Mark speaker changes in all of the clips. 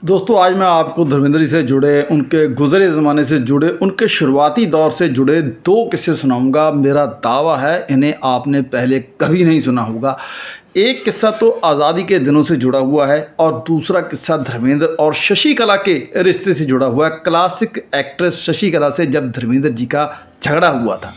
Speaker 1: दोस्तों आज मैं आपको धर्मेंद्र जी से जुड़े, उनके गुजरे ज़माने से जुड़े, उनके शुरुआती दौर से जुड़े दो किस्से सुनाऊंगा। मेरा दावा है इन्हें आपने पहले कभी नहीं सुना होगा। एक किस्सा तो आज़ादी के दिनों से जुड़ा हुआ है और दूसरा किस्सा धर्मेंद्र और शशि कला के रिश्ते से जुड़ा हुआ है। क्लासिक एक्ट्रेस शशि कला से जब धर्मेंद्र जी का झगड़ा हुआ था।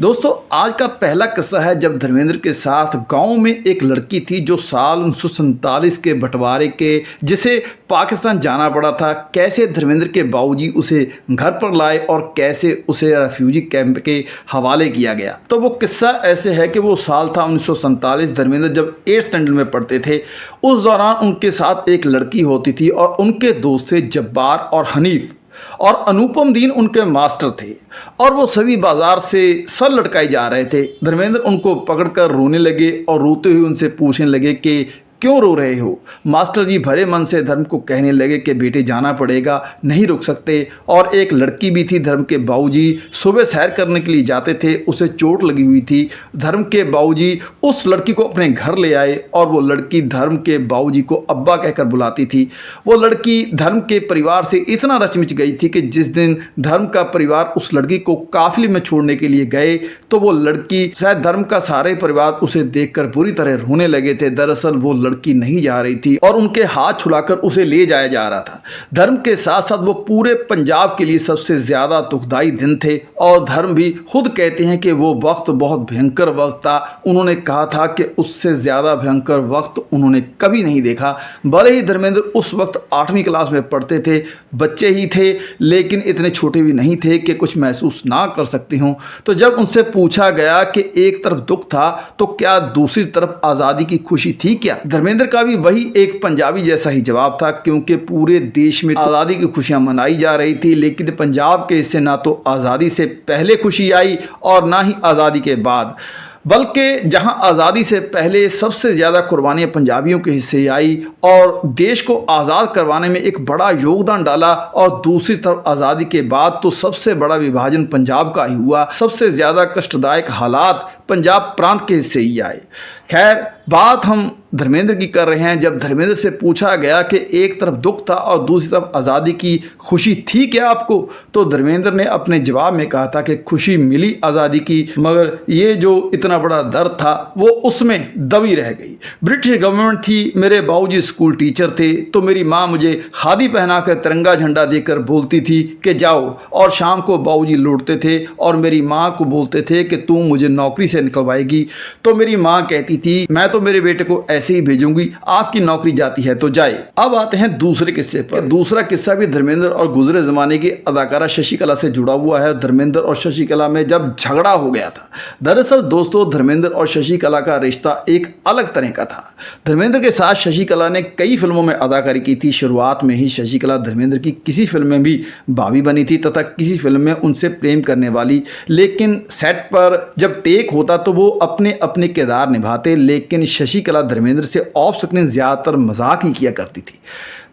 Speaker 1: दोस्तों आज का पहला किस्सा है जब धर्मेंद्र के साथ गांव में एक लड़की थी जो साल 1947 के बंटवारे के जिसे पाकिस्तान जाना पड़ा था, कैसे धर्मेंद्र के बाबूजी उसे घर पर लाए और कैसे उसे रेफ्यूजी कैंप के हवाले किया गया। तो वो किस्सा ऐसे है कि वो साल था 1947, धर्मेंद्र जब 8th स्टैंडर्ड में पढ़ते थे। उस दौरान उनके साथ एक लड़की होती थी और उनके दोस्त थे जब्बार और हनीफ और अनुपम दीन उनके मास्टर थे और वो सभी बाजार से सर लटकाए जा रहे थे। धर्मेंद्र उनको पकड़कर रोने लगे और रोते हुए उनसे पूछने लगे कि क्यों रो रहे हो। मास्टर जी भरे मन से धर्म को कहने लगे कि बेटे जाना पड़ेगा, नहीं रुक सकते। और एक लड़की भी थी, धर्म के बाबूजी सुबह सैर करने के लिए जाते थे, उसे चोट लगी हुई थी। धर्म के बाबूजी उस लड़की को अपने घर ले आए और वो लड़की धर्म के बाबूजी को अब्बा कहकर बुलाती थी। वो लड़की धर्म के परिवार से इतना रचमिच गई थी कि जिस दिन धर्म का परिवार उस लड़की को काफिले में छोड़ने के लिए गए तो वो लड़की, शायद धर्म का सारे परिवार उसे देखकर बुरी तरह रोने लगे थे। दरअसल वो लड़की नहीं जा रही थी और उनके हाथ छुड़ाकर उसे ले जाया जा रहा था। धर्म के साथ साथ वो पूरे पंजाब के लिए सबसे ज्यादा दुखदाई दिन थे और धर्म भी खुद कहते हैं कि वो वक्त बहुत भयंकर वक्त था। उन्होंने कहा था कि उससे ज्यादा भयंकर वक्त उन्होंने कभी नहीं देखा। भले ही धर्मेंद्र उस वक्त 8वीं क्लास में पढ़ते थे, बच्चे ही थे, लेकिन इतने छोटे भी नहीं थे कि कुछ महसूस ना कर सकते हों। तो जब उनसे पूछा गया कि एक तरफ दुख था तो क्या दूसरी तरफ आज़ादी की खुशी थी क्या, धर्मेंद्र का भी वही एक पंजाबी जैसा ही जवाब था, क्योंकि पूरे देश में आज़ादी की खुशियां मनाई जा रही थी, लेकिन पंजाब के हिस्से ना तो आज़ादी से पहले खुशी आई और ना ही आज़ादी के बाद, बल्कि जहां आज़ादी से पहले सबसे ज़्यादा कुर्बानियां पंजाबियों के हिस्से आई और देश को आज़ाद करवाने में एक बड़ा योगदान डाला, और दूसरी तरफ आज़ादी के बाद तो सबसे बड़ा विभाजन पंजाब का ही हुआ। सबसे ज़्यादा कष्टदायक हालात पंजाब प्रांत के हिस्से ही आए। खैर, बात हम धर्मेंद्र की कर रहे हैं। जब धर्मेंद्र से पूछा गया कि एक तरफ दुख था और दूसरी तरफ आज़ादी की खुशी थी क्या आपको, तो धर्मेंद्र ने अपने जवाब में कहा था कि खुशी मिली आज़ादी की, मगर ये जो इतना बड़ा दर्द था वो उसमें दबी रह गई। ब्रिटिश गवर्नमेंट थी, मेरे बाबूजी स्कूल टीचर थे, तो मेरी माँ मुझे खादी पहनाकर तिरंगा झंडा देकर बोलती थी कि जाओ, और शाम को बाबूजी लौटते थे और मेरी माँ को बोलते थे कि तू मुझे नौकरी से निकलवाएगी। तो मेरी माँ कहती थी मैं तो मेरे बेटे को ऐसे ही भेजूंगी, आपकी नौकरी जाती है तो जाए। अब आते हैं दूसरे किस्से पर। दूसरा किस्सा भी धर्मेंद्र और गुजरे जमाने की अदाकारा शशि कला से जुड़ा हुआ है। धर्मेंद्र और शशि कला में जब झगड़ा हो गया था। दरअसल दोस्तों, धर्मेंद्र और शशि कला का रिश्ता एक अलग तरह का था। धर्मेंद्र के साथ शशि कला ने कई फिल्मों में अदाकारी की थी। शुरुआत में ही शशि कला धर्मेंद्र की किसी फिल्म में भी भाभी बनी थी तथा किसी फिल्म में उनसे प्रेम करने वाली, लेकिन सेट पर जब टेक होता तो वो अपने अपने किरदार निभाते, लेकिन शशि कला धर्मेंद्र से ऑफ स्क्रीन ज्यादातर मजाक ही किया करती थी।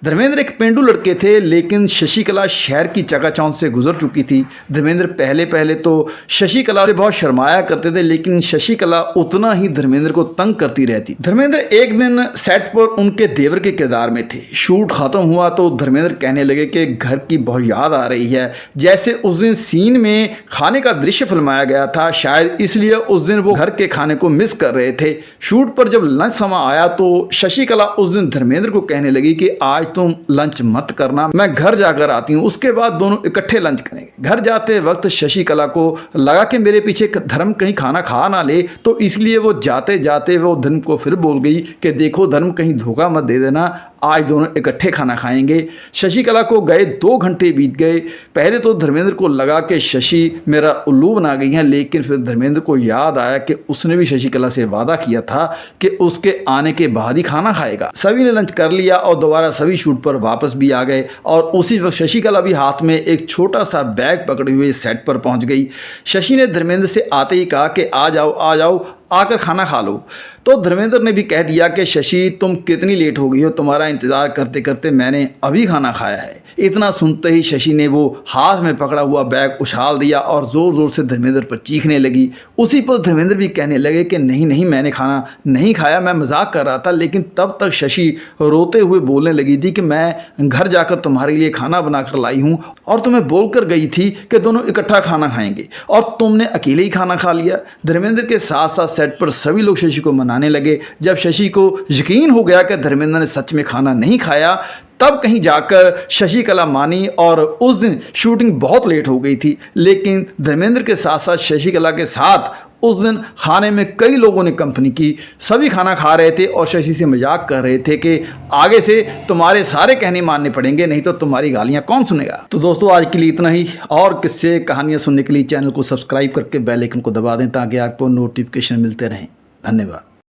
Speaker 1: धर्मेंद्र एक पेंडू लड़के थे, लेकिन शशि कला शहर की चकाचौंध से गुजर चुकी थी। धर्मेंद्र पहले पहले तो शशि कला से बहुत शर्माया करते थे, लेकिन शशि कला उतना ही धर्मेंद्र को तंग करती रहती। धर्मेंद्र एक दिन सेट पर उनके देवर के किरदार में थे। शूट खत्म हुआ तो धर्मेंद्र कहने लगे कि घर की बहुत याद आ रही है, जैसे उस दिन सीन में खाने का दृश्य फिल्माया गया था, शायद इसलिए उस दिन वो घर के खाने को मिस कर रहे थे। शूट पर जब लंच समय आया तो शशि कला उस दिन धर्मेंद्र को कहने लगी कि आज तुम लंच मत करना, मैं घर जाकर आती हूँ, उसके बाद दोनों इकट्ठे लंच करेंगे। घर जाते वक्त शशि कला को लगा कि मेरे पीछे धर्म कहीं खाना खा ना ले, तो इसलिए वो जाते जाते वो धर्म को फिर बोल गई कि देखो धर्म कहीं धोखा मत दे देना, आज दोनों इकट्ठे खाना खाएंगे। शशि कला को गए 2 घंटे बीत गए। पहले तो धर्मेंद्र को लगा कि शशि मेरा उल्लू बना गई है, लेकिन फिर धर्मेंद्र को याद आया कि उसने भी शशि कला से वादा किया था कि उसके आने के बाद ही खाना खाएगा। सभी ने लंच कर लिया और दोबारा सभी शूट पर वापस भी आ गए, और उसी वक्त शशि कला भी हाथ में एक छोटा सा बैग पकड़े हुए सेट पर पहुंच गई। शशि ने धर्मेंद्र से आते ही कहा कि आ जाओ आकर खाना खा लो। तो धर्मेंद्र ने भी कह दिया कि शशि तुम कितनी लेट हो गई हो, तुम्हारा इंतज़ार करते करते मैंने अभी खाना खाया है। इतना सुनते ही शशि ने वो हाथ में पकड़ा हुआ बैग उछाल दिया और ज़ोर ज़ोर से धर्मेंद्र पर चीखने लगी। उसी पर धर्मेंद्र भी कहने लगे कि नहीं नहीं, मैंने खाना नहीं खाया, मैं मजाक कर रहा था। लेकिन तब तक शशि रोते हुए बोलने लगी थी कि मैं घर जाकर तुम्हारे लिए खाना बनाकर लाई हूँ और तुम्हें बोल कर गई थी कि दोनों इकट्ठा खाना खाएंगे और तुमने अकेले ही खाना खा लिया। धर्मेंद्र के साथ साथ सेट पर सभी लोग शशि को मनाने लगे। जब शशि को यकीन हो गया कि धर्मेंद्र ने सच में खाना नहीं खाया, तब कहीं जाकर शशिकला मानी और उस दिन शूटिंग बहुत लेट हो गई थी। लेकिन धर्मेंद्र के साथ साथ शशिकला के साथ उस दिन खाने में कई लोगों ने कंपनी की। सभी खाना खा रहे थे और शशि से मजाक कर रहे थे कि आगे से तुम्हारे सारे कहने मानने पड़ेंगे, नहीं तो तुम्हारी गालियां कौन सुनेगा। तो दोस्तों आज के लिए इतना ही। और किस्से कहानियां सुनने के लिए चैनल को सब्सक्राइब करके बेल आइकन को दबा दें ताकि आपको नोटिफिकेशन मिलते रहें। धन्यवाद।